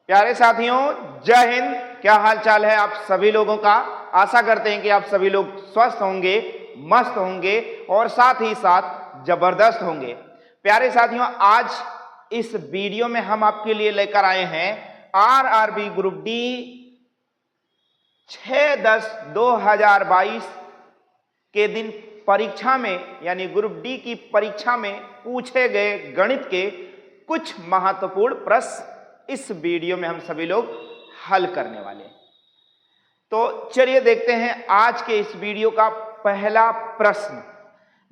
प्यारे साथियों, जय हिंद। क्या हाल चाल है आप सभी लोगों का। आशा करते हैं कि आप सभी लोग स्वस्थ होंगे, मस्त होंगे और साथ ही साथ जबरदस्त होंगे। प्यारे साथियों, आज इस वीडियो में हम आपके लिए लेकर आए हैं आरआरबी ग्रुप डी 6/10/2022 के दिन परीक्षा में यानी ग्रुप डी की परीक्षा में पूछे गए गणित के कुछ महत्वपूर्ण प्रश्न इस वीडियो में हम सभी लोग हल करने वाले हैं। तो चलिए देखते हैं आज के इस वीडियो का पहला प्रश्न।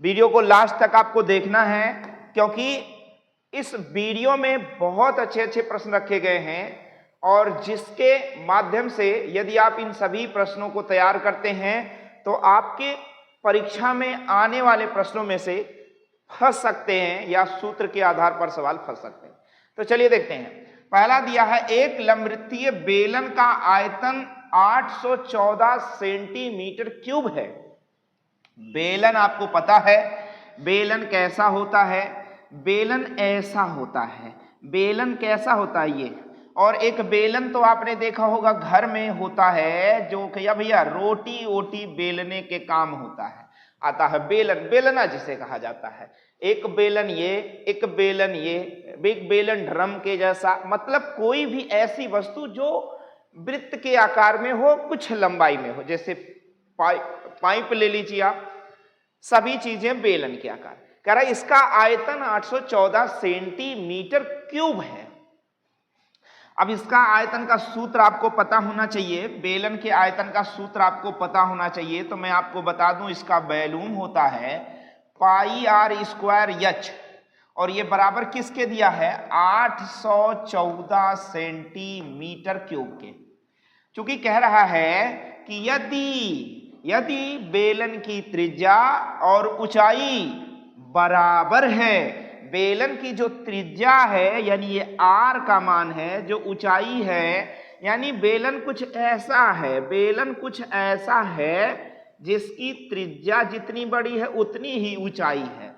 वीडियो को लास्ट तक आपको देखना है क्योंकि इस वीडियो में बहुत अच्छे अच्छे प्रश्न रखे गए हैं और जिसके माध्यम से यदि आप इन सभी प्रश्नों को तैयार करते हैं तो आपके परीक्षा में आने वाले प्रश्नों में से फंस सकते हैं या सूत्र के आधार पर सवाल फंस सकते हैं। तो चलिए देखते हैं। पहला दिया है, एक लंबवृत्तीय बेलन का आयतन 814 सेंटीमीटर क्यूब है। बेलन आपको पता है बेलन कैसा होता है, बेलन ऐसा होता है। बेलन कैसा होता है ये, और एक बेलन तो आपने देखा होगा घर में होता है जो कि भैया रोटी वोटी बेलने के काम होता है, आता है बेलन, बेलना जिसे कहा जाता है। एक बेलन ये, एक बेलन ये, एक बेलन ड्रम के जैसा, मतलब कोई भी ऐसी वस्तु जो वृत्त के आकार में हो, कुछ लंबाई में हो, जैसे पाइप ले लीजिए आप, सभी चीजें बेलन के आकार। कह रहा है इसका आयतन 814 सेंटीमीटर क्यूब है। अब इसका आयतन का सूत्र आपको पता होना चाहिए, बेलन के आयतन का सूत्र आपको पता होना चाहिए। तो मैं आपको बता दूं, इसका वॉल्यूम होता है पाई आर स्क्वायर एच, और ये बराबर किसके दिया है, 814 सेंटीमीटर क्यूब के। चूंकि कह रहा है कि यदि बेलन की त्रिज्या और ऊंचाई बराबर है, बेलन की जो त्रिज्या है यानी ये आर का मान है, जो ऊंचाई है यानी बेलन कुछ ऐसा है, बेलन कुछ ऐसा है जिसकी त्रिज्या जितनी बड़ी है उतनी ही ऊंचाई है।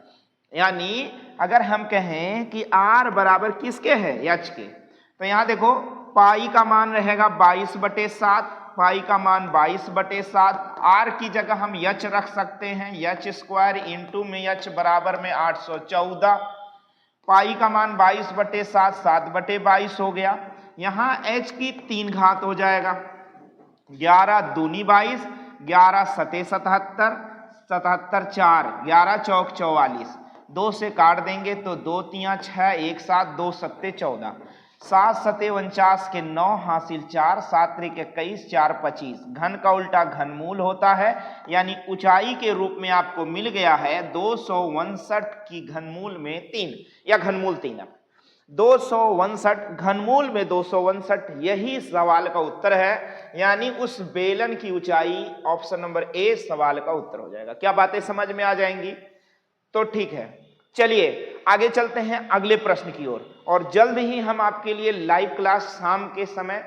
यानी अगर हम कहें कि आर बराबर किसके है, एच के, तो यहां देखो पाई का मान रहेगा 22/7, पाई का मान 22/7। आर की जगह हम एच रख सकते हैं, एच स्क्वायर इंटू में एच बराबर में 814। पाई का मान 22/7, 7/22 हो गया। यहां एच की 3 घात हो जाएगा, 11 दूनी 22, 11 सते 77, 77 4, 11 चौक 44, 2 से काट देंगे तो 2 3 6, 1 7, 2 सत्ते 14, 7 सते 49 के 9 हासिल 4, 7 त्रिक 21, 4 25। घन का उल्टा घनमूल होता है, यानी ऊंचाई के रूप में आपको मिल गया है 259 की घनमूल में 3 या घनमूल 3। अब 259 घनमूल में 259, यही सवाल का उत्तर है। यानी उस बेलन की ऊंचाई ऑप्शन नंबर ए सवाल का उत्तर हो जाएगा। क्या बातें समझ में आ जाएंगी? तो ठीक है, चलिए आगे चलते हैं अगले प्रश्न की ओर। और जल्द ही हम आपके लिए लाइव क्लास शाम के समय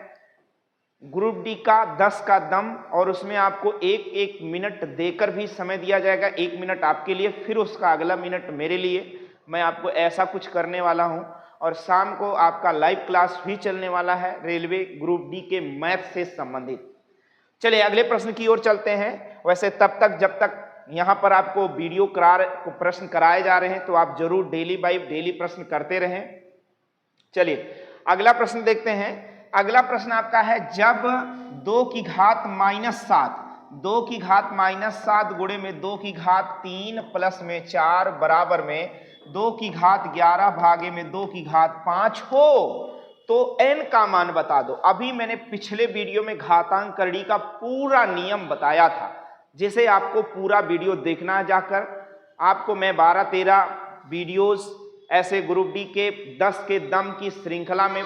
ग्रुप डी का 10 का दम, और उसमें आपको 1-1 मिनट देकर भी समय दिया जाएगा। 1 मिनट आपके लिए, फिर उसका अगला मिनट मेरे लिए। मैं आपको ऐसा कुछ करने वाला हूं। और शाम को आपका लाइव क्लास भी चलने वाला है रेलवे ग्रुप डी के मैथ से संबंधित। चलिए अगले प्रश्न की ओर चलते हैं। वैसे तब तक जब तक यहाँ पर आपको वीडियो प्रश्न कराए जा रहे हैं तो आप जरूर डेली बाय डेली प्रश्न करते रहें। चलिए अगला प्रश्न देखते हैं। अगला प्रश्न आपका है, जब 2 की घात -7, 2 की घात -7 गुणे में 2 की घात 3 प्लस में 4 बराबर में 2 की घात 11 भागे में 2 की घात 5 हो तो n का मान बता दो। अभी मैंने पिछले वीडियो में घातांक करनी का पूरा नियम बताया था, जिसे आपको पूरा वीडियो देखना है जाकर। आपको मैं 12-13 वीडियोस ऐसे ग्रुप डी के 10 के दम की श्रृंखला में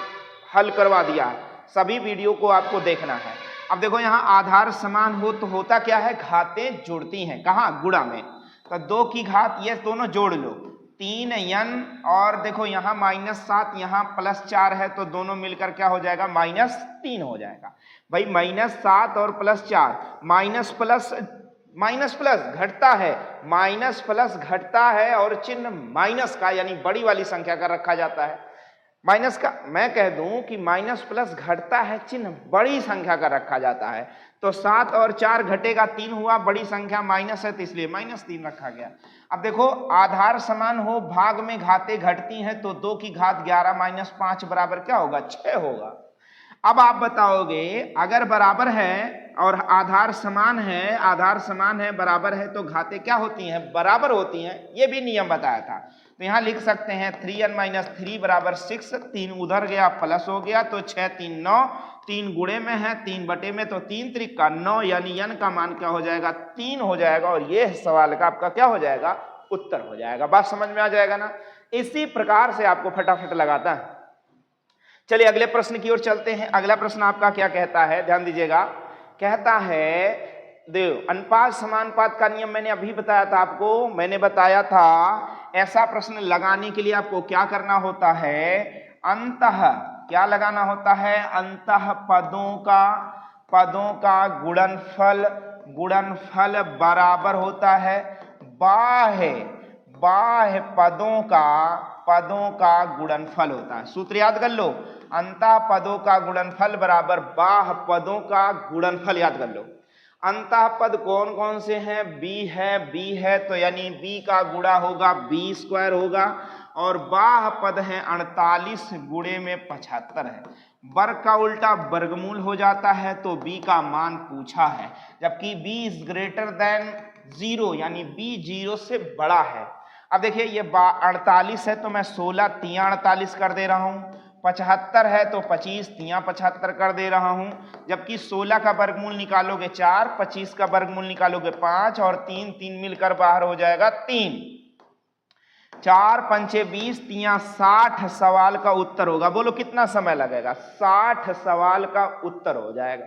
हल करवा दिया है। सभी वीडियो को आपको देखना है। अब देखो यहाँ आधार समान हो तो होता क्या है, घातें जुड़ती हैं। कहाँ? गुणा में। तो 2 की घात ये दोनों जोड़ लो, 3n, और देखो यहाँ -7 यहाँ +4 है तो दोनों मिलकर क्या हो जाएगा, -3 हो जाएगा। भाई -7 और +4, माइनस प्लस घटता है, माइनस प्लस घटता है और चिन्ह माइनस का यानी बड़ी वाली संख्या का रखा जाता है। माइनस का मैं कह दूं कि माइनस प्लस घटता है, चिन्ह बड़ी संख्या का रखा जाता है, तो 7 और 4 घटेगा 3 हुआ, बड़ी संख्या माइनस है तो इसलिए -3 रखा गया। अब देखो आधार समान हो, भाग में घातें घटती हैं, तो 2 की घात 11 माइनस 5 बराबर क्या होगा? 6 होगा। अब आप बताओगे अगर बराबर है और आधार समान है बराबर है, तो घातें क्या होती हैं? बराबर होती हैं, ये भी नियम बताया था। तो यहां लिख सकते हैं 3n-3 बराबर 6, 3 उधर गया प्लस हो गया, तो 6 3 9, 3 गुणे में है 3 बटे में, तो 3 त्रिक 9, यानी n का मान क्या हो जाएगा? 3 हो जाएगा, और ये सवाल का आपका क्या हो जाएगा? उत्तर हो जाएगा। बात समझ में आ जाएगा ना? इसी प्रकार से आपको फटाफट लगाता है। चलिए अगले प्रश्न की ओर चलते हैं। अगला प्रश्न आपका क्या कहता है, ध्यान दीजिएगा। कहता है देव अनुपात समानुपात का नियम मैंने अभी बताया था आपको, मैंने बताया था ऐसा प्रश्न लगाने के लिए आपको क्या करना होता है? अंतः क्या लगाना होता है? अंतः पदों का गुणनफल बराबर होता है बाह्य पदों का गुणनफल होता है। सूत्र याद कर लो, अंतः पदों का गुणनफल बराबर बाह्य पदों का गुणनफल। याद कर लो अंतः पद कौन कौन से हैं? b है तो यानी b का गुणा होगा b² होगा, और बाह्य पद है 48 गुणे में 75 है। वर्ग का उल्टा वर्गमूल हो जाता है, तो b का मान पूछा है, जबकि b इज ग्रेटर देन 0, यानी b 0 से बड़ा है। अब देखिए ये 48 है तो मैं 16 तिया 48 कर दे रहा हूं, 75 है तो 25 तिया 75 कर दे रहा हूं, जबकि 16 का वर्गमूल निकालोगे 4, 25 का वर्गमूल निकालोगे 5, और 3 मिलकर बाहर हो जाएगा 3, 4 पंचे 20 तिया 60 सवाल का उत्तर होगा। बोलो कितना समय लगेगा? 60 सवाल का उत्तर हो जाएगा।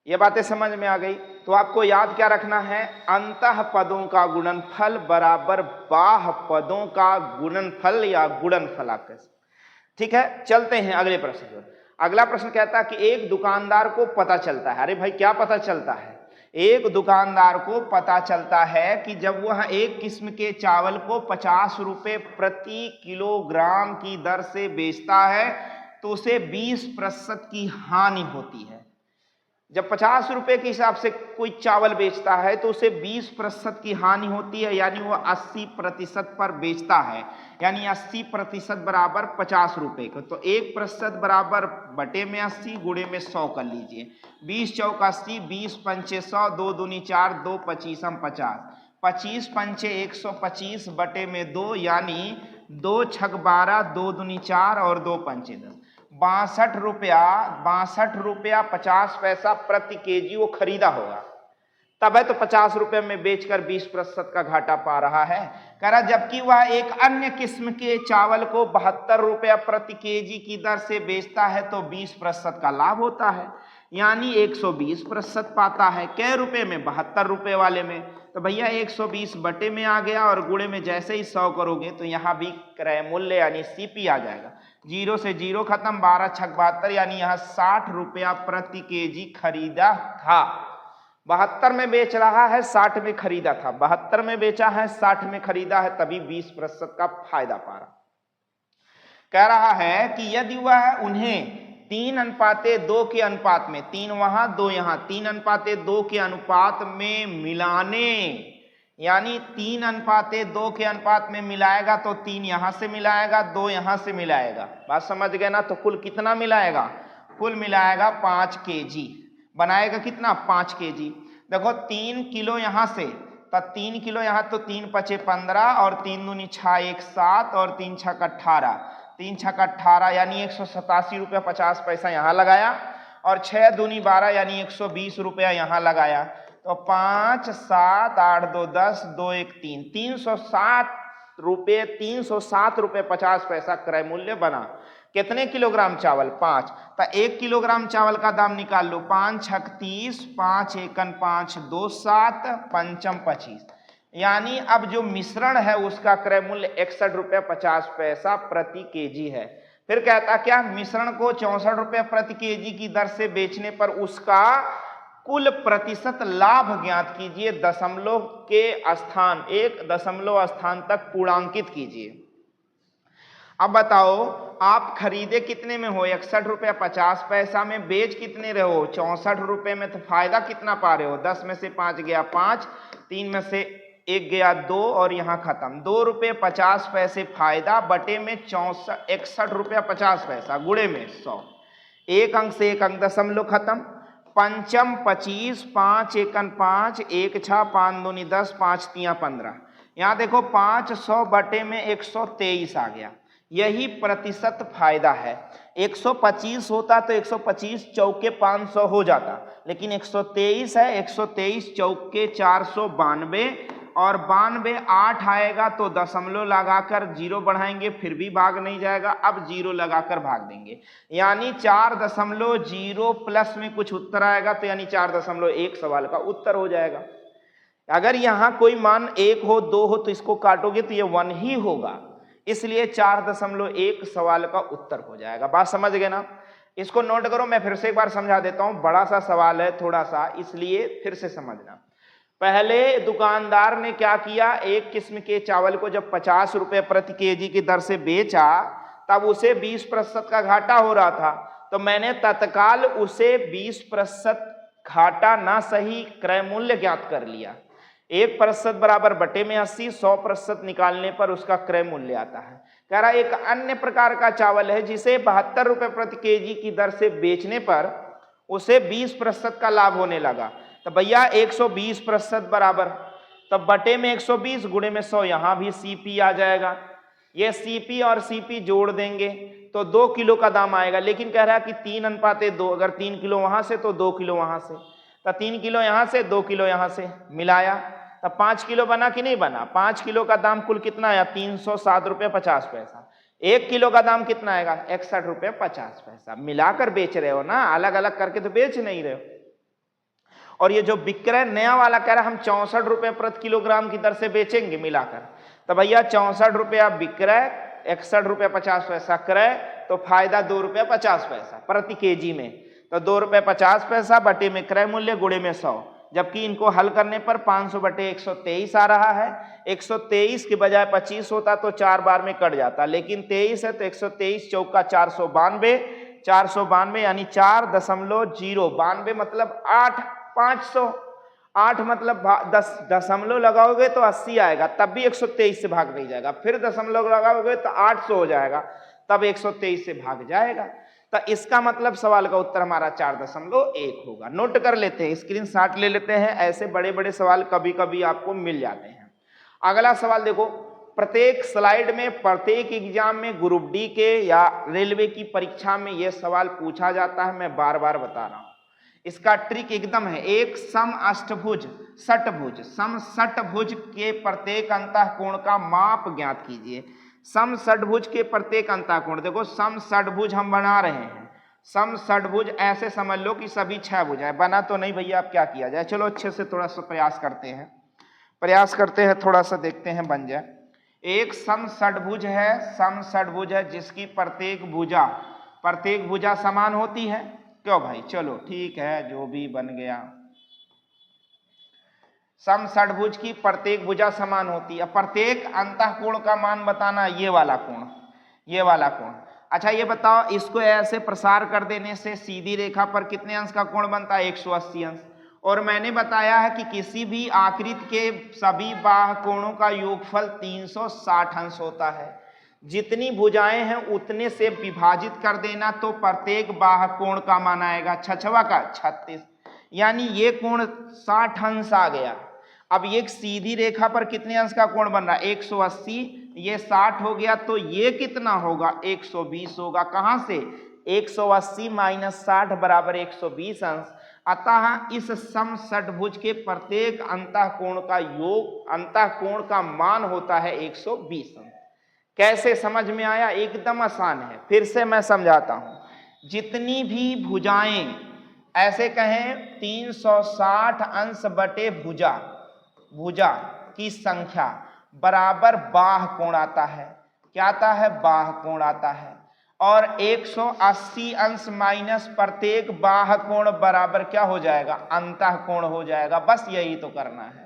ये बातें समझ में आ गई? तो आपको याद क्या रखना है? अंतः पदों का गुणनफल बराबर बाह्य पदों का गुणनफल या गुणनफल आप कह सकते। ठीक है, चलते हैं अगले प्रश्न पर। अगला प्रश्न कहता है कि एक दुकानदार को पता चलता है, अरे भाई क्या पता चलता है? एक दुकानदार को पता चलता है कि जब वह एक किस्म के चावल को 50 रुपए प्रति किलोग्राम की दर से बेचता है तो उसे 20% की हानि होती है। जब 50 रुपए के हिसाब से कोई चावल बेचता है तो उसे 20% की हानि होती है, यानी वो 80% पर बेचता है, यानी 80% बराबर 50 रुपए को, तो 1% बराबर बटे में 80 गुणे में 100 कर लीजिए। 20 चौक 80, 20 पंचे 100, 2 दूनी 4, 2 पचीसम 50, 25 पंचे 125 बटे में 2, यानी 2 छक 12, 2 दूनी 4 और 2 पंचे 10, 62 रुपया 50 पैसा प्रति केजी वो खरीदा होगा। तब है तो 50 रुपए में बेचकर 20% का घाटा पा रहा है। कह रहा जबकि वह एक अन्य किस्म के चावल को 72 रुपया प्रति केजी की दर से बेचता है तो 20% का लाभ होता है, यानी 120% पाता है। कै रुपए में? 72 रुपए वाले में। तो भैया 120 बटे में आ गया, और गुणे में जैसे ही 100 करोगे तो यहाँ भी क्रय मूल्य यानी सीपी आ जाएगा। 0 से 0 खत्म, 12 छक 72, यानी यहाँ 60 रुपया प्रति केजी खरीदा था। 72 में बेच रहा है, 60 में खरीदा था। 72 में बेचा है, 60 में खरीदा है, तभी 20% का फायदा पा रहा। कह रहा है कि यदि वह उन्हें 3:2 के अनुपात में, 3 वहां 2 यहां, 3:2 के अनुपात में मिलाने, यानी 3:2 के अनुपात में मिलाएगा तो 3 यहां से मिलाएगा, 2 यहां से मिलाएगा। बात समझ गए ना? तो कुल कितना मिलाएगा? कुल मिलाएगा 5 केजी। बनाएगा कितना? 5 केजी। देखो 3 किलो यहां से, तो 3 किलो यहां, तो 3 पचे 15, और 3 दूनी 6 1 7, और 3 छक 18, 3 छक 18, यानी 187 रुपया 50 पैसा यहाँ लगाया, और 6 दूनी 12, यानी 120 रुपया यहाँ लगाया। तो 5 7 8 2 10 2 1 3, 307 रुपये 50 पैसा क्रय मूल्य बना। कितने किलोग्राम चावल? 5। तो 1 किलोग्राम चावल का दाम निकाल लो। 5 छक 30, 5 एकन 5 2 7, पंचम 25, यानी अब जो मिश्रण है उसका क्रय मूल्य 61 रुपये 50 पैसा प्रति केजी है। फिर कहता क्या? मिश्रण को 64 रुपये प्रति केजी की दर से बेचने पर उसका कुल प्रतिशत लाभ ज्ञात कीजिए, दशमलव के स्थान, 1 दशमलव स्थान तक पूर्णांकित कीजिए। अब बताओ आप खरीदे कितने में हो? 61 रुपया 50 पैसा में। बेच कितने रहे हो? 64 रुपए में। तो फायदा कितना पा रहे हो? 10 में से 5 गया 5, 3 में से 1 गया 2 और यहाँ खत्म। 2 रुपये 50 पैसे फायदा बटे में 61 रुपया 50 पैसा गुणे में 100। एक अंक से एक अंक दशमलव खत्म। पंचम 25, 5 एकन 5, 1 छा 5 दूनी 10, 5 तिया 15। यहाँ देखो 500 बटे में 123 आ गया। यही प्रतिशत फायदा है। 125 होता तो 125 चौके 500 हो जाता, लेकिन 123 है। 123 चौके 492 और 92 8 आएगा तो दशमलव लगाकर 0 बढ़ाएंगे, फिर भी भाग नहीं जाएगा। अब 0 लगाकर भाग देंगे, यानी 4.0 प्लस में कुछ उत्तर आएगा, तो यानी 4.1 सवाल का उत्तर हो जाएगा। अगर यहाँ कोई मान 1 हो 2 हो तो इसको काटोगे तो ये 1 ही होगा, इसलिए 4.1 सवाल का उत्तर हो जाएगा। बात समझ गए ना? इसको नोट करो, मैं फिर से एक बार समझा देता हूं। बड़ा सा सवाल है थोड़ा सा, इसलिए फिर से समझना। पहले दुकानदार ने क्या किया, एक किस्म के चावल को जब 50 रुपए प्रति केजी की दर से बेचा, तब उसे 20% का घाटा हो रहा था। तो मैंने तत्काल उसे 20% घाटा ना सही क्रय मूल्य ज्ञात कर लिया। 1% बराबर बटे में 80, 100% निकालने पर उसका क्रय मूल्य आता है। कह रहा एक अन्य प्रकार का चावल है जिसे 72 रुपए प्रति केजी की दर से बेचने पर उसे 20% का लाभ होने लगा। तो भैया 120% बराबर, तब बटे में 120 गुणे में 100, यहां भी सीपी आ जाएगा। ये सीपी और सीपी जोड़ देंगे तो 2 किलो का दाम आएगा। लेकिन कह रहा है कि 3:2, अगर 3 किलो वहां से तो 2 किलो वहां से, तो 3 किलो यहां से 2 किलो यहां से मिलाया, तब 5 किलो बना कि नहीं बना? 5 किलो का दाम कुल कितना आया? 307 रुपये 50 पैसा। 1 किलो का दाम कितना आएगा? 61 रुपये 50 पैसा। मिलाकर बेच रहे हो ना, अलग अलग करके तो बेच नहीं रहे हो। और ये जो विक्रय नया वाला कह रहा है हम 64 रुपये प्रति किलोग्राम की दर से बेचेंगे मिलाकर, तो भैया 64 रुपया विक्रय, 61 रुपये 50 पैसा क्रय, तो फायदा 2 रुपये 50 पैसा प्रति केजी में। तो 2 रुपये 50 पैसा बटे में क्रय मूल्य गुणे में 100, जबकि इनको हल करने पर 500 बटे 123 आ रहा है। 123 के बजाय 25 होता तो 4 बार में कट जाता, लेकिन 23 है तो 123 चौका 492, 492 यानी 4.092 मतलब 8, 500, 8 मतलब 10 दशमलव लगाओगे तो 80 आएगा, तब भी 123 से भाग नहीं जाएगा। फिर दशमलव लगाओगे तो 800 हो जाएगा, तब 123 से भाग जाएगा। तो इसका मतलब सवाल का उत्तर हमारा 4.1 होगा। नोट कर लेते हैं, स्क्रीनशॉट ले लेते हैं। ऐसे बड़े बड़े सवाल कभी कभी आपको मिल जाते हैं। अगला सवाल देखो, प्रत्येक स्लाइड में प्रत्येक एग्जाम में ग्रुप डी के या रेलवे की परीक्षा में यह सवाल पूछा जाता है। मैं बार बार बता रहा हूं, इसका ट्रिक एकदम है। एक सम अष्टभुज षटभुज, सम षटभुज के प्रत्येक अंतःकोण का माप ज्ञात कीजिए। सम षटभुज के प्रत्येक अंतःकोण, देखो सम षटभुज हम बना रहे हैं। सम षटभुज ऐसे समझ लो कि सभी 6 भुजाएं। बना तो नहीं भैया, अब क्या किया जाए? चलो अच्छे से थोड़ा सा प्रयास करते हैं, थोड़ा सा देखते हैं बन जाए। एक सम षटभुज है जिसकी प्रत्येक भुजा समान होती है। क्यों भाई? चलो ठीक है, जो भी बन गया। सम षटभुज की प्रत्येक भुजा समान होती है। प्रत्येक अंतःकोण का मान बताना, ये वाला कोण। अच्छा ये बताओ, इसको ऐसे प्रसार कर देने से सीधी रेखा पर कितने अंश का कोण बनता है? 180 अंश। और मैंने बताया है कि किसी भी आकृति के सभी बाह्य कोणों का योगफल 360 अंश होता है। जितनी भुजाएं हैं उतने से विभाजित कर देना तो प्रत्येक बाह्य कोण का मान आएगा 6 का 36, यानी ये कोण 60 अंश आ गया। अब ये सीधी रेखा पर कितने अंश का कोण बन रहा है? 180, ये 60 हो गया, तो ये कितना होगा? 120 होगा। कहां से? 180 माइनस 60 बराबर 120 अंश। अतः इस सम षटभुज के प्रत्येक अंतःकोण का योग, अंतःकोण का मान होता है 120 अंश। कैसे समझ में आया? एकदम आसान है। फिर से मैं समझाता हूं। जितनी भी भुजाएं, ऐसे कहें 360 अंश बटे भुजा की संख्या बराबर बाह्य कोण आता है। क्या आता है? बाह्य कोण आता है। और 180 अंश माइनस प्रत्येक बाह्य कोण बराबर क्या हो जाएगा? अंतःकोण हो जाएगा। बस यही तो करना है,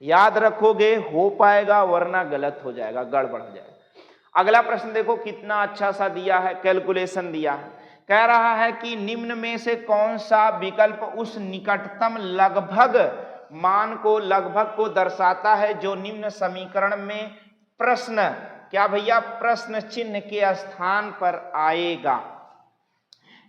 याद रखोगे हो पाएगा, वरना गलत हो जाएगा, गड़बड़ हो जाएगा। अगला प्रश्न देखो कितना अच्छा सा दिया है, कैलकुलेशन दिया है। कह रहा है कि निम्न में से कौन सा विकल्प उस निकटतम लगभग मान को दर्शाता है जो निम्न समीकरण में प्रश्न, क्या भैया, प्रश्न चिन्ह के स्थान पर आएगा।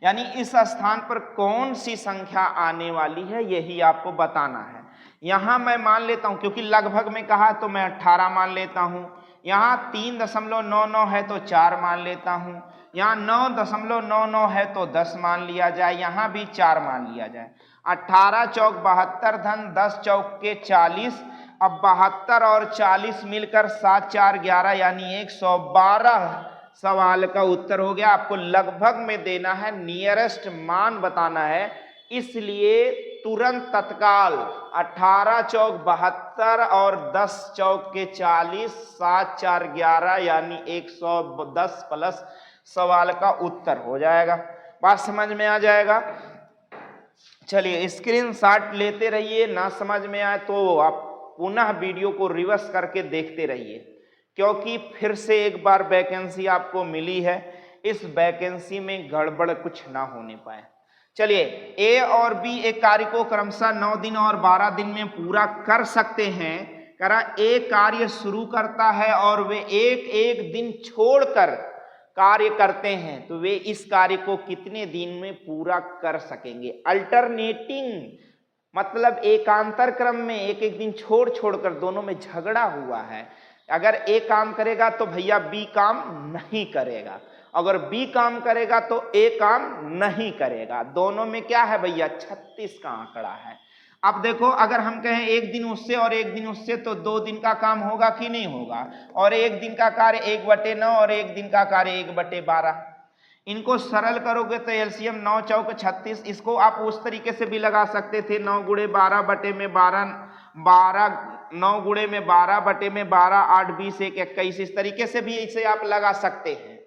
यानी इस स्थान पर कौन सी संख्या आने वाली है यही आपको बताना है। यहां मैं मान लेता हूं, क्योंकि लगभग में कहा तो मैं 18 मान लेता हूं। यहाँ 3.99 है तो 4 मान लेता हूं। यहाँ 9.99 है तो 10 मान लिया जाए, यहाँ भी 4 मान लिया जाए। 18 चौक 72 धन 10 चौक के 40। अब 72 और 40 मिलकर 7 4 11 यानी 112 सवाल का उत्तर हो गया। आपको लगभग में देना है, नियरेस्ट मान बताना है, इसलिए तुरंत तत्काल 18 चौक 72 और 10 चौक के 40, 7 4 11 यानी 110 प्लस सवाल का उत्तर हो जाएगा। बात समझ में आ जाएगा। चलिए स्क्रीनशॉट लेते रहिए, ना समझ में आए तो आप पुनः वीडियो को रिवर्स करके देखते रहिए, क्योंकि फिर से एक बार वैकेंसी आपको मिली है, इस वैकेंसी में गड़बड़ कुछ ना होने पाए। चलिए ए और बी एक कार्य को क्रमशः 9 दिन और 12 दिन में पूरा कर सकते हैं। करा एक कार्य शुरू करता है और वे एक एक दिन छोड़कर कार्य करते हैं, तो वे इस कार्य को कितने दिन में पूरा कर सकेंगे। अल्टरनेटिंग मतलब एकांतर क्रम में एक एक दिन छोड़ छोड़कर दोनों में झगड़ा हुआ है। अगर ए काम करेगा तो भैया बी काम नहीं करेगा, अगर बी काम करेगा तो ए काम नहीं करेगा। दोनों में क्या है भैया, 36 का आंकड़ा है। अब देखो अगर हम कहें एक दिन उससे और एक दिन उससे, तो 2 दिन का काम होगा कि नहीं होगा। और एक दिन का कार्य 1/9 और एक दिन का कार्य 1/12। इनको सरल करोगे तो एलसीएम 9 चौक 36। इसको आप उस तरीके से भी लगा सकते थे, 9 गुणे 12 बटे में 12, 9 गुणे में 12 बटे में 12, 8 20 1 21। इस तरीके से भी इसे आप लगा सकते हैं,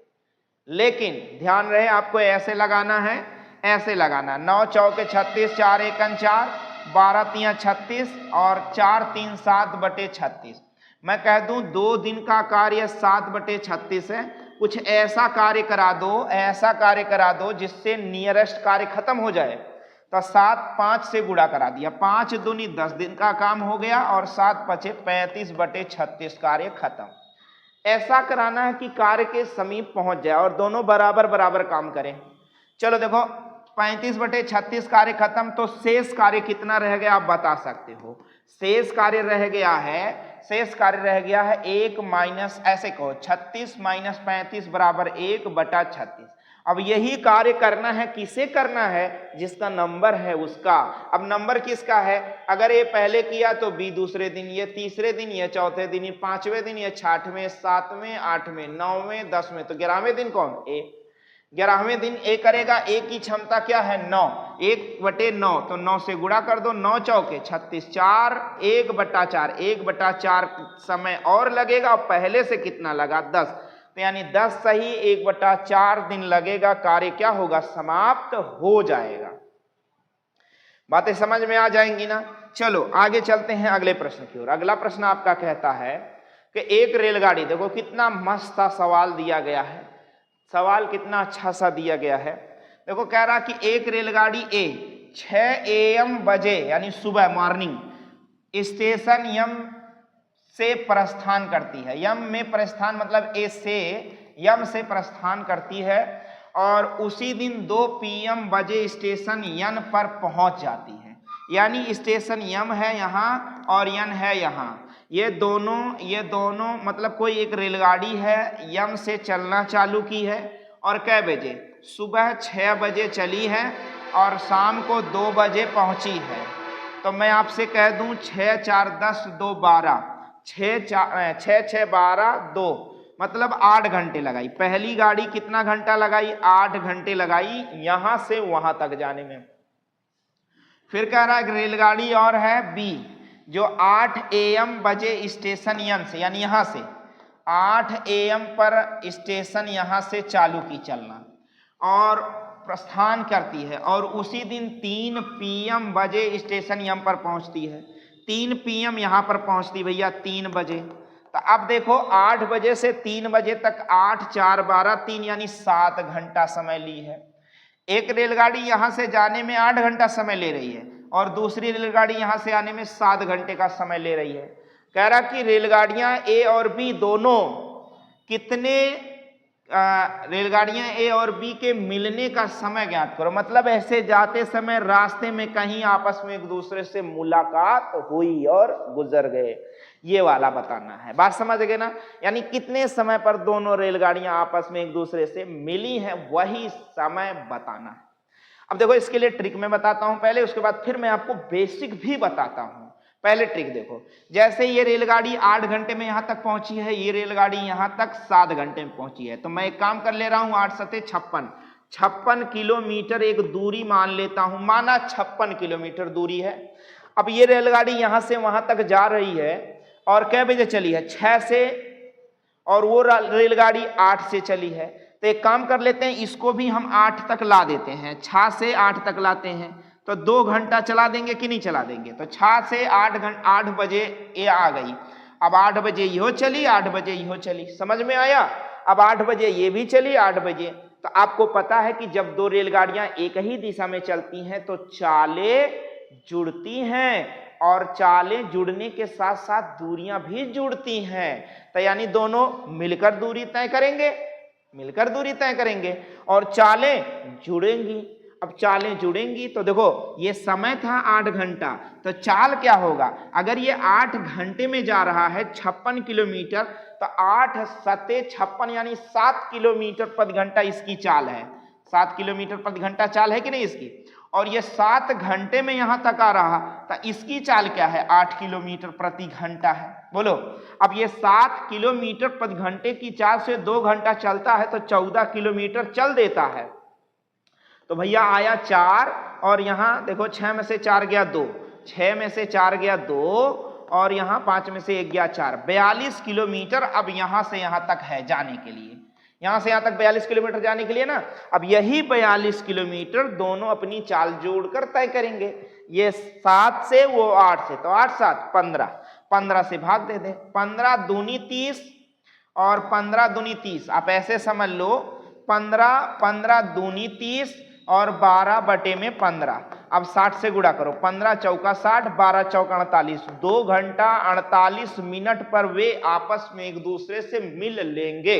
लेकिन ध्यान रहे आपको ऐसे लगाना है, ऐसे लगाना। 9 चौके 36, 4 एकन 4, 12 तिया 36 और 4 3 7/36। मैं कह दूं 2 दिन का कार्य 7/36 है। कुछ ऐसा कार्य करा दो, ऐसा कार्य करा दो जिससे नियरेस्ट कार्य खत्म हो जाए। तो 7 5 से गुणा करा दिया, 5 दूनी 10 दिन का काम हो गया और 7 5 35/36 कार्य खत्म। ऐसा कराना है कि कार्य के समीप पहुंच जाए और दोनों बराबर बराबर काम करें। चलो देखो 35/36 कार्य खत्म, तो शेष कार्य कितना रह गया आप बता सकते हो। शेष कार्य रह गया है 1 माइनस, ऐसे कहो 36 माइनस 35 बराबर 1/36। अब यही कार्य करना है, किसे करना है, जिसका नंबर है उसका। अब नंबर किसका है, अगर ये पहले किया तो बी दूसरे दिन, ये तीसरे दिन, ये चौथे दिन, ये 5वें दिन, ये 6वें 7वें 8वें 9वें 10वें, तो 11वें दिन कौन, ए। 11वें दिन ए करेगा। ए की क्षमता क्या है 9, 1/9, तो 9 से गुणा कर दो, 9 चौके 36, 4 1/4, 1/4 समय और लगेगा और पहले से कितना लगा 10, तो यानी 10 सही 1/4 दिन लगेगा, कार्य क्या होगा, समाप्त हो जाएगा। बातें समझ में आ जाएंगी ना। चलो आगे चलते हैं अगले प्रश्न की ओर। अगला प्रश्न आपका कहता है कि एक रेलगाड़ी, देखो कितना मस्त सा सवाल दिया गया है, सवाल कितना अच्छा सा दिया गया है। देखो कह रहा कि एक रेलगाड़ी ए 6 AM बजे यानी सुबह मॉर्निंग स्टेशन यम से प्रस्थान करती है। यम में प्रस्थान मतलब ए से, यम से प्रस्थान करती है और उसी दिन 2 PM बजे स्टेशन यन पर पहुंच जाती है। यानी स्टेशन यम है यहाँ और यन है यहाँ, ये दोनों मतलब कोई एक रेलगाड़ी है, यम से चलना चालू की है और कै बजे, सुबह 6 बजे चली है और शाम को 2 बजे पहुंची है। तो मैं आपसे कह दूं 6 4 10 2 12, 6 6 12 2 मतलब 8 घंटे लगाई। पहली गाड़ी कितना घंटा लगाई, 8 घंटे लगाई यहां से वहां तक जाने में। फिर कह रहा है रेलगाड़ी और है बी जो 8 AM बजे स्टेशन यन से, यानी यहां से 8 AM पर स्टेशन यहां से चालू की चलना और प्रस्थान करती है और उसी दिन 3 PM बजे स्टेशन यम पर पहुंचती है। 3 PM यहां पर पहुंचती भैया 3 बजे, तो अब देखो 8 बजे से 3 बजे तक 8 4 12 3 यानी 7 घंटा समय ली है। एक रेलगाड़ी यहां से जाने में 8 घंटा समय ले रही है और दूसरी रेलगाड़ी यहां से आने में 7 घंटे का समय ले रही है। कह रहा कि रेलगाड़ियां ए और बी दोनों कितने रेलगाड़ियां ए और बी के मिलने का समय ज्ञात करो। मतलब ऐसे जाते समय रास्ते में कहीं आपस में एक दूसरे से मुलाकात हुई और गुजर गए, ये वाला बताना है। बात समझ गए ना? यानी कितने समय पर दोनों रेलगाड़ियां आपस में एक दूसरे से मिली हैं, वही समय बताना है। अब देखो इसके लिए ट्रिक मैं बताता हूं पहले, उसके बाद फिर मैं आपको बेसिक भी बताता हूं। पहले ट्रिक देखो, जैसे ये रेलगाड़ी 8 घंटे में यहां तक पहुंची है, ये रेलगाड़ी यहां तक 7 घंटे में पहुंची है, तो मैं एक काम कर ले रहा हूं, 8 सते 56 किलोमीटर एक दूरी मान लेता हूं। माना 56 किलोमीटर दूरी है। अब ये रेलगाड़ी यहां से वहां तक जा रही है और कै बजे चली है? 6 से, और वो रेलगाड़ी 8 से चली है। तो एक काम कर लेते हैं, इसको भी हम 8 तक ला देते हैं, 6 से 8 तक लाते हैं, तो 2 घंटा चला देंगे कि नहीं चला देंगे? तो 6 से 8 बजे ये आ गई। अब 8 बजे यो चली, 8 बजे यो चली, समझ में आया? अब 8 बजे ये भी चली, 8 बजे। तो आपको पता है कि जब दो रेलगाड़ियां एक ही दिशा में चलती हैं तो चालें जुड़ती हैं, और चालें जुड़ने के साथ साथ दूरियां भी जुड़ती हैं। तो यानी दोनों मिलकर दूरी तय करेंगे, मिलकर दूरी तय करेंगे और चालें जुड़ेंगी। अब चालें जुड़ेंगी तो देखो ये समय था 8 घंटा, तो चाल क्या होगा? अगर ये 8 घंटे में जा रहा है 56 किलोमीटर, तो 8 सते 56 यानी 7 किलोमीटर प्रति घंटा इसकी चाल है। 7 किलोमीटर प्रति घंटा चाल है कि नहीं इसकी? और ये 7 घंटे में यहां तक आ रहा, तो इसकी चाल क्या है? 8 किलोमीटर प्रति घंटा है। बोलो, अब ये 7 किलोमीटर प्रति घंटे की चाल से 2 घंटा चलता है तो 14 किलोमीटर चल देता है। तो भैया आया 4, और यहां देखो 6 में से 4 गया 2, 6 में से 4 गया 2, और यहां 5 में से 1 गया 4, 42 किलोमीटर अब यहां से यहां तक है जाने के लिए। यहां से यहां तक 42 किलोमीटर जाने के लिए ना। अब यही 42 किलोमीटर दोनों अपनी चाल जोड़कर तय करेंगे। ये 7 से, वो 8 से, तो 8 7 15, 15 से भाग दे दे, 15 दूनी 30 और 15 दूनी 30। आप ऐसे समझ लो, 15 दूनी 30 और 12 बटे में 15। अब 60 से गुणा करो, 15 चौका 60, 12 चौका 48, 2 घंटा 48 मिनट पर वे आपस में एक दूसरे से मिल लेंगे।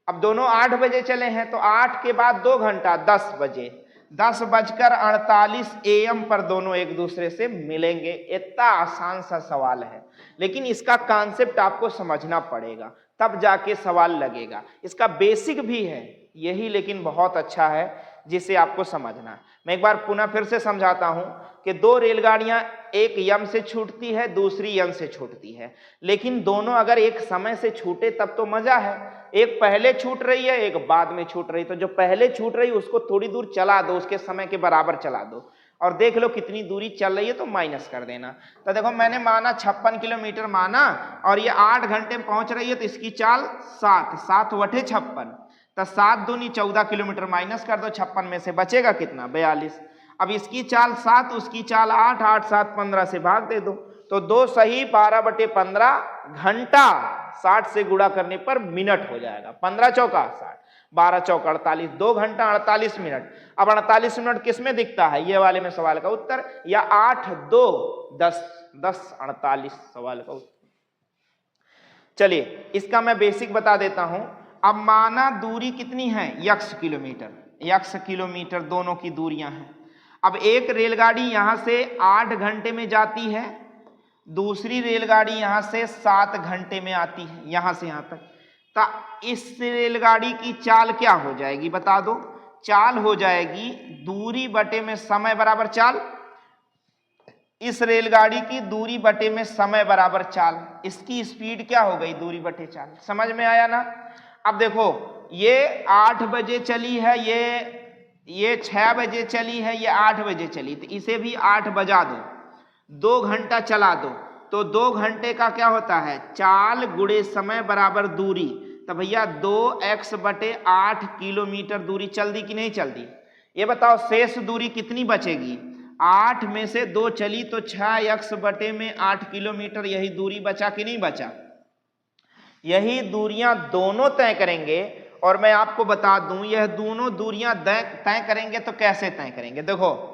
अब दोनों 8 बजे चले हैं तो 8 के बाद 2 घंटा 10 बजे, 10:48 AM पर दोनों एक दूसरे से मिलेंगे। इतना आसान सा सवाल है, लेकिन इसका कॉन्सेप्ट आपको समझना पड़ेगा, तब जाके सवाल लगेगा। इसका बेसिक भी है यही, लेकिन बहुत अच्छा है जिसे आपको समझना। मैं एक बार पुनः फिर से समझाता हूं कि दो रेलगाड़ियां, एक यम से छूटती है, दूसरी यम से छूटती है, लेकिन दोनों अगर एक समय से छूटे तब तो मजा है। एक पहले छूट रही है, एक बाद में छूट रही, तो जो पहले छूट रही है उसको थोड़ी दूर चला दो, उसके समय के बराबर चला दो और देख लो कितनी दूरी चल रही है, तो माइनस कर देना। तो देखो मैंने माना 56 किलोमीटर माना, और ये 8 घंटे में पहुंच रही है, तो इसकी चाल 7 वटे 56, तो 7 दूनी 14 किलोमीटर माइनस कर दो, 56 में से बचेगा कितना? 42। अब इसकी चाल 7, उसकी चाल 8, 8 7 15 से भाग दे दो, तो 2 सही 12 बटे 15 घंटा 60 से गुणा करने पर मिनट हो जाएगा। 15 चौका 60, 12 चौका 48, 2 घंटा 48 मिनट। अब 48 मिनट किस में दिखता है? ये वाले में सवाल का उत्तर, या 8 2 10, 10 48 सवाल का उत्तर। चलिए इसका मैं बेसिक बता देता हूं। अब माना दूरी कितनी है? x किलोमीटर, x किलोमीटर दोनों की दूरियां हैं। अब एक रेलगाड़ी यहां से 8 घंटे में जाती है, दूसरी रेलगाड़ी यहां से 7 घंटे में आती है, यहां से यहां तक। तो इस रेलगाड़ी की चाल क्या हो जाएगी बता दो? चाल हो जाएगी दूरी बटे में समय बराबर चाल। इस रेलगाड़ी की दूरी बटे में समय बराबर चाल, इसकी स्पीड क्या हो गई? दूरी बटे चाल। समझ में आया ना? अब देखो ये 8 बजे चली है, ये 6 बजे चली है, ये 8 बजे चली, तो इसे भी 8 बजा दो, 2 घंटा चला दो, तो 2 घंटे का क्या होता है? चाल गुणे समय बराबर दूरी। तो भैया 2x बटे 8 किलोमीटर दूरी चल दी कि नहीं चल दी? ये बताओ शेष दूरी कितनी बचेगी? 8 में से 2 चली तो 6x बटे में 8 किलोमीटर, यही दूरी बचा कि नहीं बचा? यही दूरियां दोनों तय करेंगे। और मैं आपको बता दूं, यह दोनों दूरियां तय करेंगे तो कैसे तय करेंगे? देखो,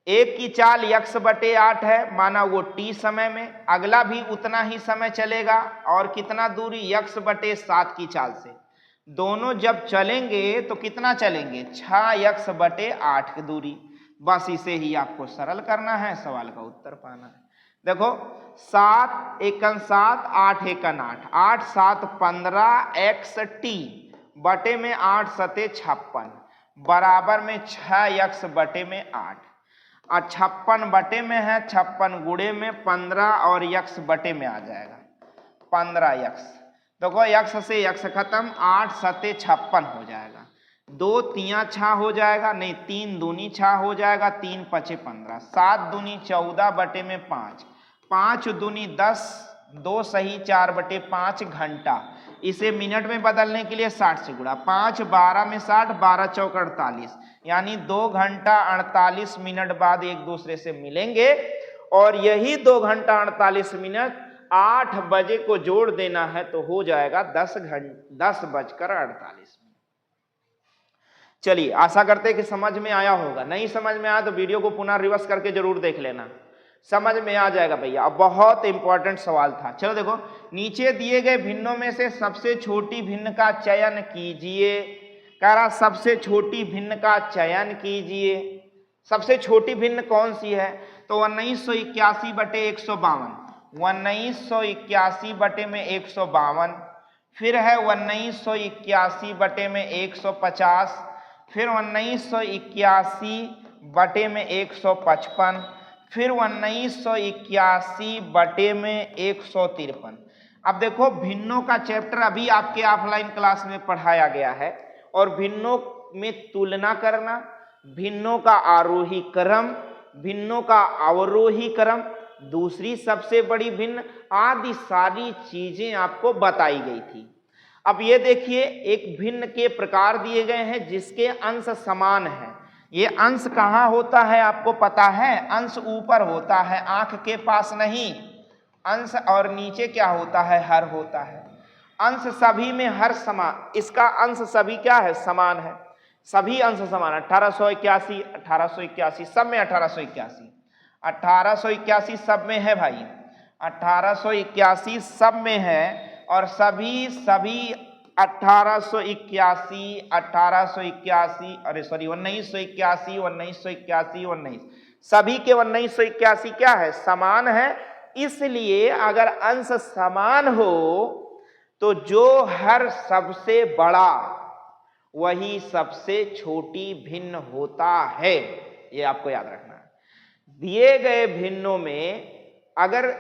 एक की चाल x/8 है, माना वो t समय में, अगला भी उतना ही समय चलेगा और कितना दूरी x/7 की चाल से। दोनों जब चलेंगे तो कितना चलेंगे? 6x/8 की दूरी। बस इसे ही आपको सरल करना है, सवाल का उत्तर पाना है। देखो, 7 एकन 7, 8 एकन 8, 8 7 15 xt बटे में 8 सते 56 बराबर में 6x/8। 56 बटे में है, 56 गुणे में 15 और x बटे में आ जाएगा 15x। देखो, x से x खत्म, 8 सते 56 हो जाएगा, 2 तिया 6 हो जाएगा, नहीं 3 दूनी 6 हो जाएगा, 3 पचे 15, 7 दूनी 14 बटे में 5, 5 दूनी 10, 2 सही 4/5 घंटा। इसे मिनट में बदलने के लिए 60 से गुणा, 5 12 में 60, 12 चौक 48, यानी 2 घंटा 48 मिनट बाद एक दूसरे से मिलेंगे। और यही 2 घंटा 48 मिनट 8 बजे को जोड़ देना है तो हो जाएगा 10:48। चलिए, आशा करते हैं कि समझ में आया होगा। नहीं समझ में आया तो वीडियो को पुनः रिवर्स करके जरूर देख लेना, समझ में आ जाएगा भैया। अब बहुत इंपॉर्टेंट सवाल था। चलो देखो, नीचे दिए गए भिन्नों में से सबसे छोटी भिन्न का चयन कीजिए। कह रहा सबसे छोटी भिन्न का चयन कीजिए। सबसे छोटी भिन्न कौन सी है? तो 1981 बटे 152, 1981 बटे में 152, फिर है 1981 बटे में 150, फिर 1981 बटे में 155, फिर 1981 बटे में 153। अब देखो, भिन्नों का चैप्टर अभी आपके ऑफलाइन क्लास में पढ़ाया गया है और भिन्नों में तुलना करना, भिन्नों का आरोही क्रम, भिन्नों का अवरोही क्रम, दूसरी सबसे बड़ी भिन्न आदि सारी चीजें आपको बताई गई थी। अब ये देखिए, एक भिन्न के प्रकार दिए गए हैं जिसके अंश समान है। ये अंश कहाँ होता है आपको पता है? अंश ऊपर होता है, आंख के पास नहीं। अंश और नीचे क्या होता है? हर होता है। अंश सभी में हर समान, इसका अंश सभी क्या है? समान है। सभी अंश समान, 1881, 1881 सब में 1881, 1881 सब में है भाई, 1881 सब में है। और सभी 1881, 1881, अरे सॉरी 1981, 1981, 19 सभी के 1981 क्या है? समान है। इसलिए अगर अंश समान हो तो जो हर सबसे बड़ा वही सबसे छोटी भिन्न होता है। ये आपको याद रखना है। दिए गए भिन्नों में अगर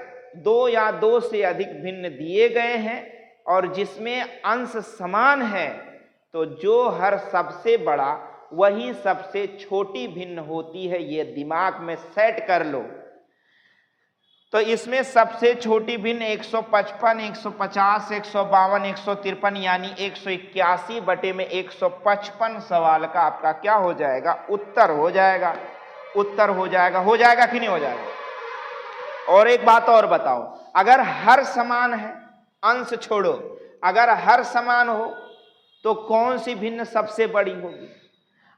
2 या 2 से अधिक भिन्न दिए गए हैं और जिसमें अंश समान है तो जो हर सबसे बड़ा वही सबसे छोटी भिन्न होती है। ये दिमाग में सेट कर लो। तो इसमें सबसे छोटी भिन्न 155, 150, 152, 153 यानी 181 बटे में 155 सवाल का आपका क्या हो जाएगा? उत्तर हो जाएगा। उत्तर हो जाएगा। हो जाएगा कि नहीं हो जाएगा? और एक बात और बताओ, अगर हर समान है, अंश छोड़ो, अगर हर समान हो तो कौन सी भिन्न सबसे बड़ी होगी?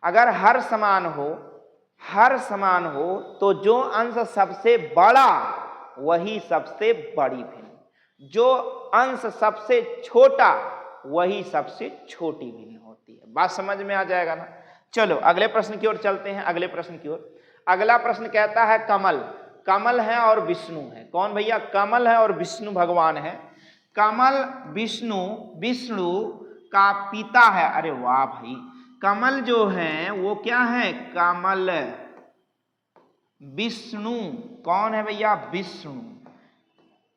अगर हर समान हो तो जो अंश सबसे बड़ा वही सबसे बड़ी भिन्न, जो अंश सबसे छोटा वही सबसे छोटी भिन्न होती है। बात समझ में आ जाएगा ना? चलो अगले प्रश्न की ओर चलते हैं। अगले प्रश्न की ओर, अगला प्रश्न कहता है कमल, कमल है और विष्णु है। कौन भैया? कमल है और विष्णु भगवान है। कमल विष्णु का पिता है। अरे वाह भाई, कमल जो है वो क्या है? कमल विष्णु। कौन है भैया? विष्णु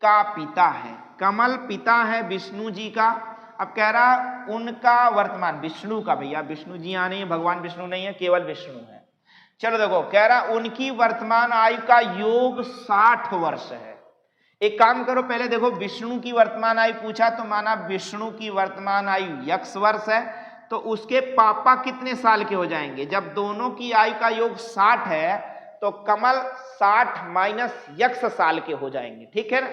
का पिता है। कमल पिता है विष्णु जी का। अब कह रहा उनका वर्तमान, विष्णु का भैया, विष्णु जी यहाँ नहीं है, भगवान विष्णु नहीं है, केवल विष्णु है। चलो देखो, कह रहा उनकी वर्तमान आयु का योग 60 वर्ष है। एक काम करो, पहले देखो विष्णु की वर्तमान आयु पूछा तो माना विष्णु की वर्तमान आयु x वर्ष है, तो उसके पापा कितने साल के हो जाएंगे? जब दोनों की आयु का योग 60 है तो कमल 60 - x साल के हो जाएंगे। ठीक है ना?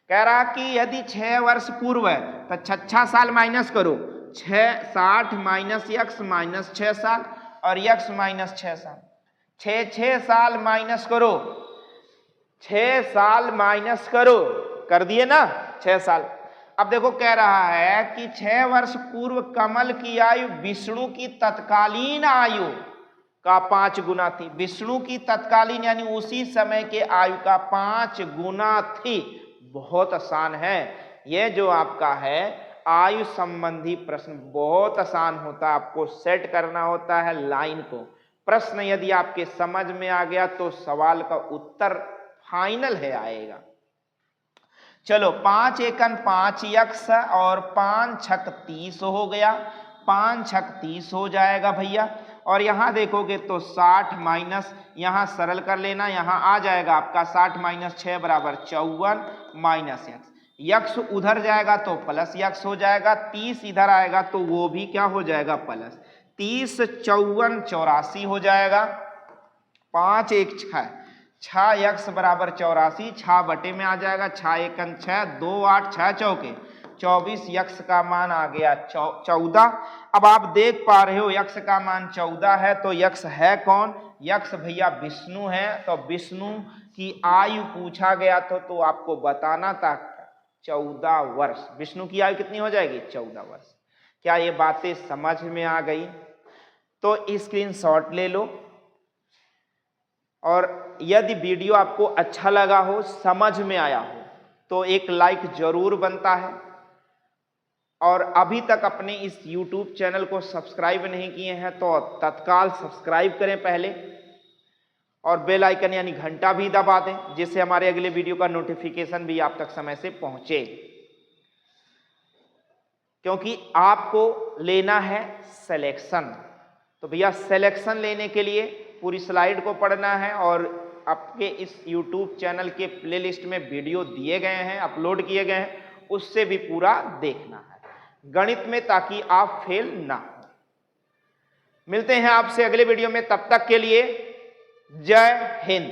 कह रहा कि यदि 6 वर्ष पूर्व है तो 6 साल माइनस करो, 60 माइनस यक्स माइनस 6 साल और यक्स माइनस 6 साल, 6 साल माइनस करो, 6 साल माइनस करो, कर दिए ना 6 साल। अब देखो कह रहा है कि 6 वर्ष पूर्व कमल की आयु विष्णु की तत्कालीन आयु का 5 गुना थी। विष्णु की तत्कालीन यानी उसी समय के आयु का 5 गुना थी। बहुत आसान है ये जो आपका है आयु संबंधी प्रश्न, बहुत आसान होता है। आपको सेट करना होता है लाइन को। प्रश्न यदि आपके समझ में आ गया तो सवाल का उत्तर फाइनल है आएगा। चलो 5 एकन 5 यक्स और 5 छक 30 हो गया, 5 छक 30 हो जाएगा भैया। और यहां देखोगे तो 60 माइनस, यहां सरल कर लेना, यहां आ जाएगा आपका 60 माइनस 6 बराबर 54 माइनस यक्स, यक्स उधर जाएगा तो प्लस यक्स हो जाएगा, 30 इधर आएगा तो वो भी क्या हो जाएगा प्लस, 30 54 84 हो जाएगा, 5 1 6, 6 यक्स बराबर 84, 6 बटे में आ जाएगा, 6 एकन 6, 2 8 6 चौके 24, यक्स का मान आ गया 14। अब आप देख पा रहे हो यक्स का मान 14 है तो यक्स है कौन, यक्स भैया विष्णु है। तो विष्णु की आयु पूछा गया तो आपको बताना था 14 वर्ष। विष्णु की आयु कितनी हो जाएगी 14 वर्ष। क्या ये बातें समझ में आ गई? तो स्क्रीनशॉट ले लो। और यदि वीडियो आपको अच्छा लगा हो, समझ में आया हो तो एक लाइक जरूर बनता है। और अभी तक अपने इस YouTube चैनल को सब्सक्राइब नहीं किए हैं तो तत्काल सब्सक्राइब करें पहले, और बेल आइकन यानी घंटा भी दबा दें जिससे हमारे अगले वीडियो का नोटिफिकेशन भी आप तक समय से पहुंचे। क्योंकि आपको लेना है सिलेक्शन। तो भैया सिलेक्शन लेने के लिए पूरी स्लाइड को पढ़ना है और आपके इस YouTube चैनल के प्लेलिस्ट में वीडियो दिए गए हैं, अपलोड किए गए हैं, उससे भी पूरा देखना है गणित में, ताकि आप फेल ना हो। मिलते हैं आपसे अगले वीडियो में, तब तक के लिए जय हिंद।